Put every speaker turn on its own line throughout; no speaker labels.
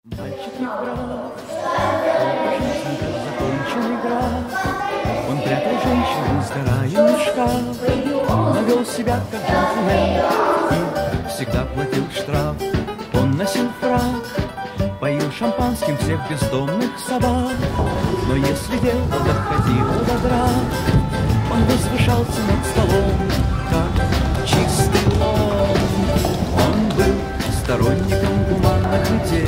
Мальчик играл, жизнь закончена игра. Он прятал женщину, сгорая в шкаф. Он вел себя как джентльмен и всегда платил штраф. Он носил фрак, поил шампанским всех бездомных собак. Но если дело доходило до драк, он возвышался над столом, как чистый лом. Он был сторонником гуманных людей.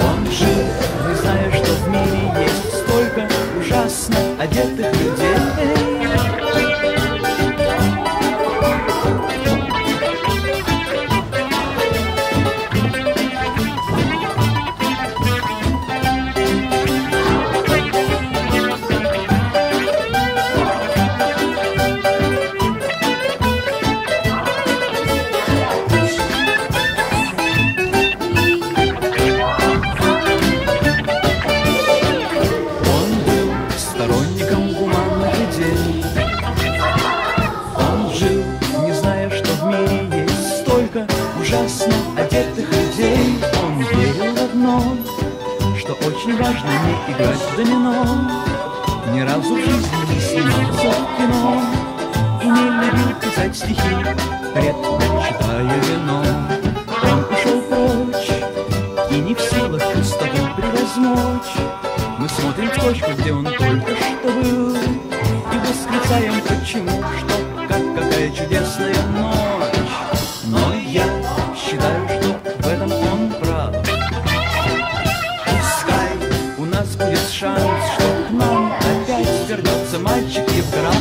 Он жил, не зная, что в мире есть столько ужасно одетых людей. Ужасно одетых людей. Он верил в одно, что очень важно не играть в домино. Ни разу в жизни не снимался в кино и не любил писать стихи, предпочитая вино. Он ушел прочь и не в силах пустоту превозмочь. Мы смотрим в точку, где он только что был, и восклицаем почему, что какая чудесная ночь. Но я считаю, что в этом он прав. Пускай у нас будет шанс, что к нам опять вернется мальчик Евграф.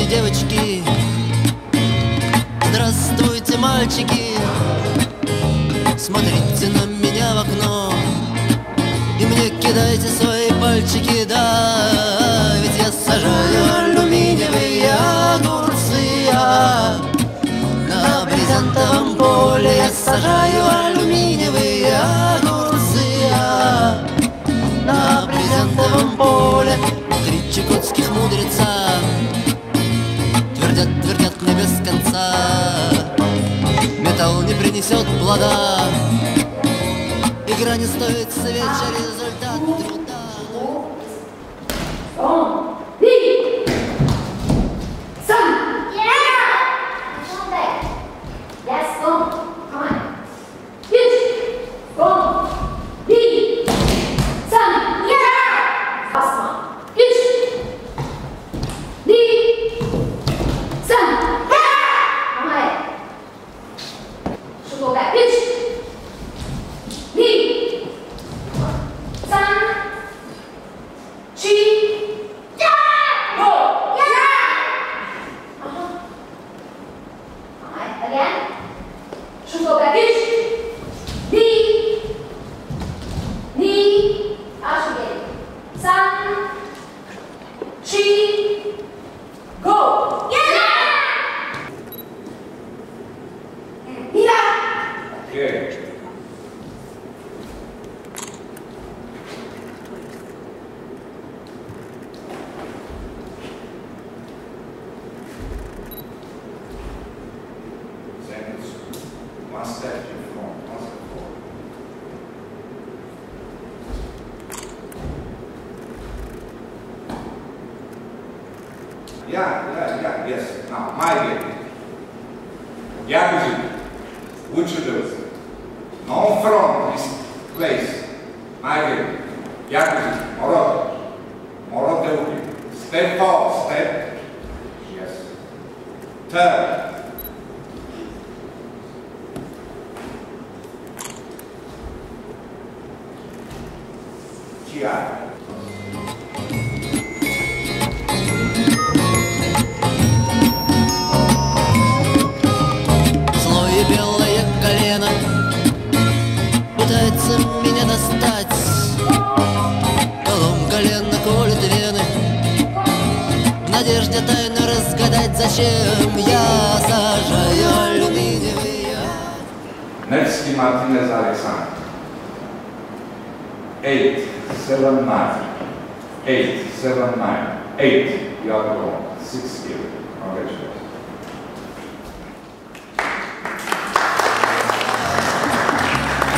Девочки, здравствуйте, мальчики. Смотрите на меня в окно и мне кидайте свои пальчики. Да, ведь я сажаю алюминиевые огурцы. На брезентовом поле я сажаю алюминиевые огурцы. На брезентовом поле три чукотских мудреца твердят мне без конца: металл не принесет плода, игра не стоит свеча, результат труда.
Yes. Now, my game. Yakuzin, what you do? No from this place. My game. Yakuzin, Morot Deuki. Step forward, step. Yes. Turn. Chia.
надежде тайно разгадать, зачем я сажаю алюминиевые.
Nevsky Martinez Alexander. 8, 7, 9. 8, 7, 9. 8. You are wrong. 6 here. Congratulations.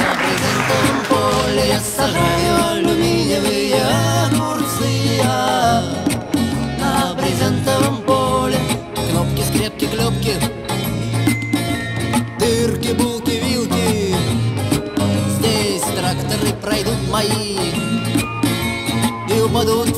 На брезентовом поле я сажаю алюминиевые огурцы. На брезентовом поле кнопки, скрепки, клепки, дырки, булки, вилки. Здесь тракторы пройдут мои и упадут